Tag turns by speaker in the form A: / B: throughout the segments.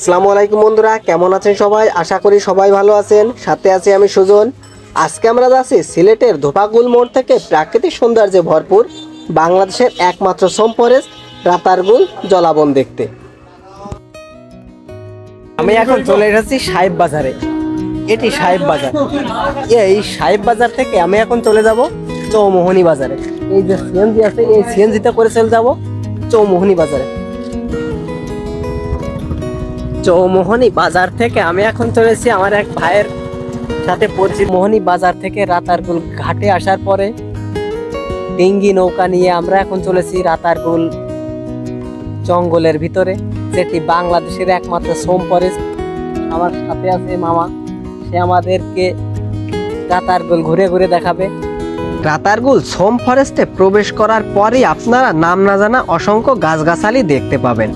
A: আসসালামু আলাইকুম বন্ধুরা, কেমন আছেন সবাই? আশা করি সবাই ভালো আছেন। সাথে আছি আমি সুজন। আজকে আমরা যাচ্ছি সিলেটের ধোপাগুল মোড় থেকে প্রাকৃতিক সৌন্দর্যে ভরপুর বাংলাদেশের একমাত্র সোম ফরেস্ট রাতারগুল জলাবন দেখতে। আমি এখন চলে এসেছি সাহেব বাজারে। এটি সাহেব বাজার। এই সাহেব বাজার থেকে আমি এখন চলে যাব চৌমোহনী বাজারে। এই যে সিএনজি আছে, এই সিএনজিতে করে চলে যাব চৌমোহনী বাজারে। চৌমোহনী বাজার থেকে আমি এখন চলেছি আমার এক ভাইয়ের সাথে পরিচিত। মোহনী বাজার থেকে রাতারগুল ঘাটে আসার পরে ডিঙ্গি নৌকা নিয়ে আমরা এখন চলেছি রাতারগুল জঙ্গলের ভিতরে, যেটি বাংলাদেশের একমাত্র সোম ফরেস্ট। আমার সাথে আছে মামা, সে আমাদেরকে রাতারগুল ঘুরে ঘুরে দেখাবে। রাতারগুল সোম ফরেস্টে প্রবেশ করার পরেই আপনারা নাম না জানা অসংখ্য গাছগাছালি দেখতে পাবেন।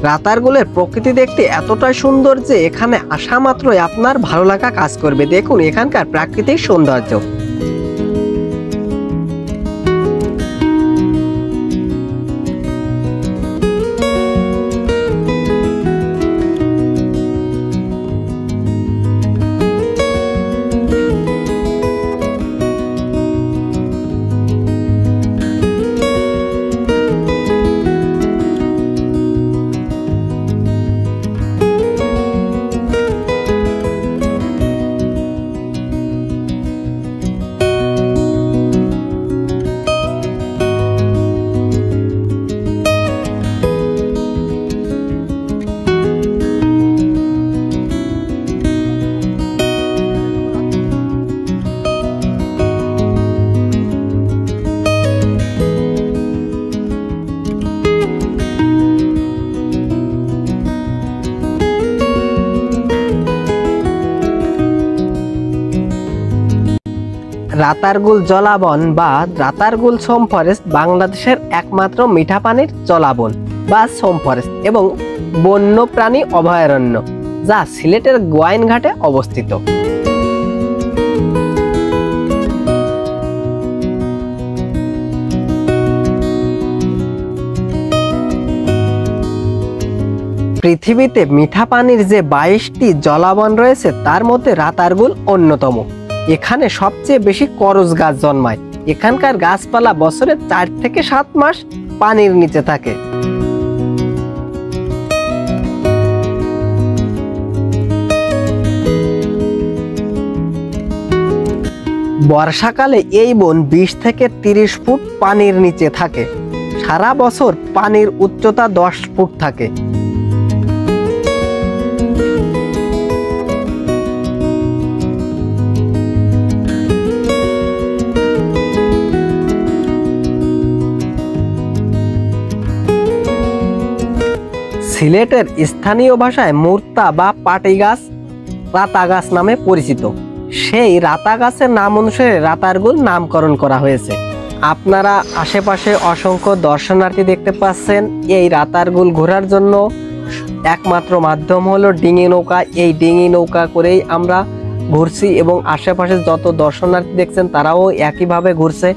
A: রাতারগুলের প্রকৃতি দেখতে এতটাই সুন্দর যে এখানে আসা মাত্রই আপনার ভালো লাগা কাজ করবে। দেখুন এখানকার প্রাকৃতিক সৌন্দর্য। রাতারগুল জলাবন বা রাতারগুল সোম ফরেস্ট বাংলাদেশের একমাত্র মিঠা পানির জলাবন বা সোম ফরেস্ট এবং বন্যপ্রাণী অভয়ারণ্য, যা সিলেটের গোয়াইনঘাটে অবস্থিত। পৃথিবীতে মিঠা পানির যে 22টি জলাবন রয়েছে তার মধ্যে রাতারগুল অন্যতম। এখানে সবচেয়ে বেশি করজ গাছ জন্মায়। এখানকার গাছপালা বছরে 4 থেকে 7 মাস পানির নিচে থাকে। বর্ষাকালে এই বন 20 থেকে 30 ফুট পানির নিচে থাকে। সারা বছর পানির উচ্চতা 10 ফুট থাকে। সিলেটের স্থানীয় ভাষায় মুর্তা বা পাটি গাছ রাতা গাছ নামে পরিচিত। সেই রাতা গাছের নাম অনুসারে রাতারগুল নামকরণ করা হয়েছে। আপনারা আশেপাশে অসংখ্য দর্শনার্থী দেখতে পাচ্ছেন। এই রাতারগুল ঘোরার জন্য একমাত্র মাধ্যম হলো ডিঙি নৌকা। এই ডিঙি নৌকা করেই আমরা ঘুরছি এবং আশেপাশে যত দর্শনার্থী দেখছেন তারাও একইভাবে ঘুরছে।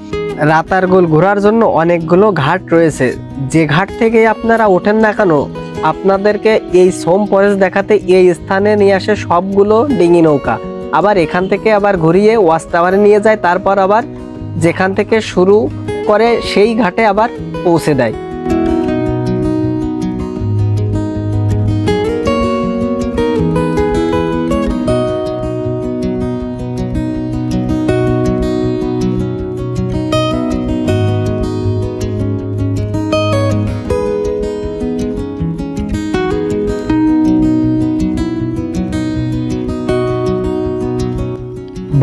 A: রাতারগুল ঘোরার জন্য অনেকগুলো ঘাট রয়েছে। যে ঘাট থেকে আপনারা ওঠেন না কেন, আপনাদেরকে এই সোম ফরেস্ট দেখাতে এই স্থানে নিয়ে আসে সবগুলো ডিঙি নৌকা। আবার এখান থেকে আবার ঘুরিয়ে ওয়াচ টাওয়ারে নিয়ে যায়, তারপর আবার যেখান থেকে শুরু করে সেই ঘাটে আবার পৌঁছে দেয়।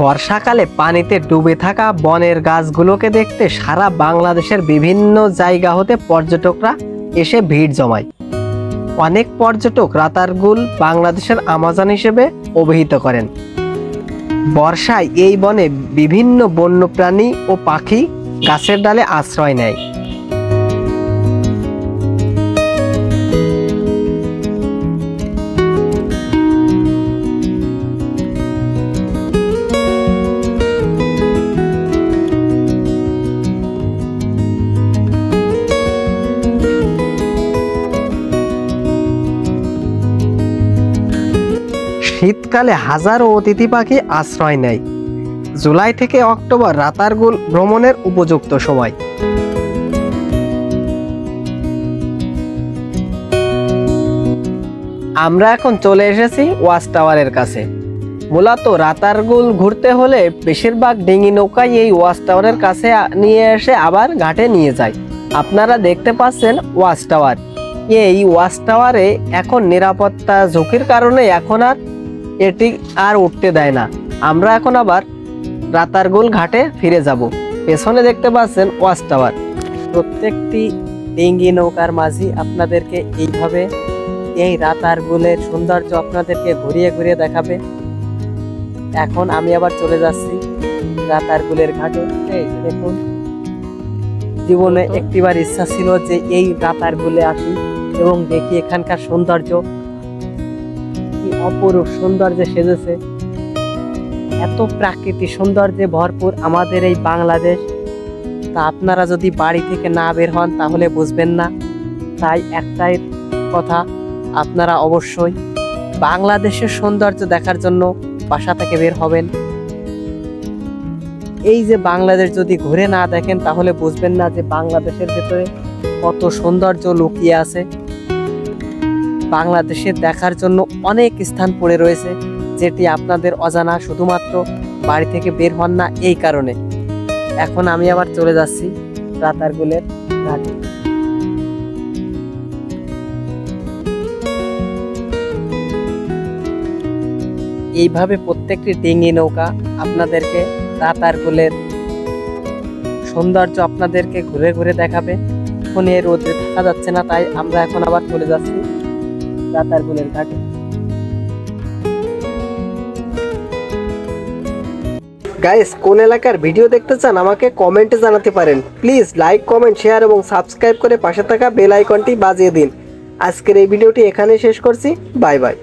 A: বর্ষাকালে পানিতে ডুবে থাকা বনের গাছগুলোকে দেখতে সারা বাংলাদেশের বিভিন্ন জায়গা হতে পর্যটকরা এসে ভিড় জমায়। অনেক পর্যটক রাতারগুল বাংলাদেশের আমাজন হিসেবে অভিহিত করেন। বর্ষায় এই বনে বিভিন্ন বন্যপ্রাণী ও পাখি গাছের ডালে আশ্রয় নেয়। শীতকালে হাজারো অতিথি পাখি আশ্রয় নেয়। জুলাই থেকে অক্টোবর রাতারগুল ভ্রমণের উপযুক্ত সময়। আমরা এখন চলে এসেছি ওয়াচ টাওয়ারের কাছে। মূলত রাতারগুল ঘুরতে হলে বেশিরভাগ ডিঙি নৌকায় এই ওয়াচ টাওয়ারের কাছে নিয়ে এসে আবার ঘাটে নিয়ে যায়। আপনারা দেখতে পাচ্ছেন ওয়াচ টাওয়ার। এই ওয়াচ টাওয়ারে এখন নিরাপত্তা ঝুঁকির কারণে এখন আর এটি আর উঠতে দেয় না। আমরা এখন আবার রাতারগুল ঘাটে ফিরে যাব। পেছনে দেখতে পাচ্ছেন ওয়াচ টাওয়ার। প্রত্যেকটি ডিঙি নৌকার মাঝি আপনাদেরকে এইভাবে এই রাতারগুলের সৌন্দর্য আপনাদেরকে ঘুরিয়ে ঘুরিয়ে দেখাবে। এখন আমি আবার চলে যাচ্ছি রাতারগুলের ঘাটে। এই দেখুন, জীবনে একটিবার ইচ্ছা ছিল যে এই রাতারগুলে আসি এবং দেখি এখানকার সৌন্দর্য কি অপরূপ সৌন্দর্যে সেজেছে। এত প্রাকৃতিক সৌন্দর্যে ভরপুর আমাদের এই বাংলাদেশ। তা আপনারা যদি বাড়ি থেকে না বের হন তাহলে বুঝবেন না। তাই একটাই কথা, আপনারা অবশ্যই বাংলাদেশের সৌন্দর্য দেখার জন্য বাসা থেকে বের হবেন। এই যে বাংলাদেশ যদি ঘুরে না দেখেন তাহলে বুঝবেন না যে বাংলাদেশের ভেতরে কত সৌন্দর্য লুকিয়ে আছে। বাংলাদেশের দেখার জন্য অনেক স্থান পড়ে রয়েছে, যেটি আপনাদের অজানা, শুধুমাত্র বাড়ি থেকে বের হন না এই কারণে। এখন আমি আবার চলে যাচ্ছি রাতারগুলের ঘাটে। এইভাবে প্রত্যেকটি ডিঙি নৌকা আপনাদেরকে রাতারগুলের সৌন্দর্য আপনাদেরকে ঘুরে ঘুরে দেখাবে। এখন এর রোদে থাকা যাচ্ছে না, তাই আমরা এখন আবার চলে যাচ্ছি রাতারগুলের ঘাটে। গাইস, কোন এলাকার ভিডিও দেখতে চান আমাকে কমেন্টে জানাতে পারেন। প্লিজ লাইক, কমেন্ট, শেয়ার এবং সাবস্ক্রাইব করে পাশে থাকা বেল আইকনটি বাজিয়ে দিন। আজকের এই ভিডিওটি এখানে শেষ করছি। Bye bye.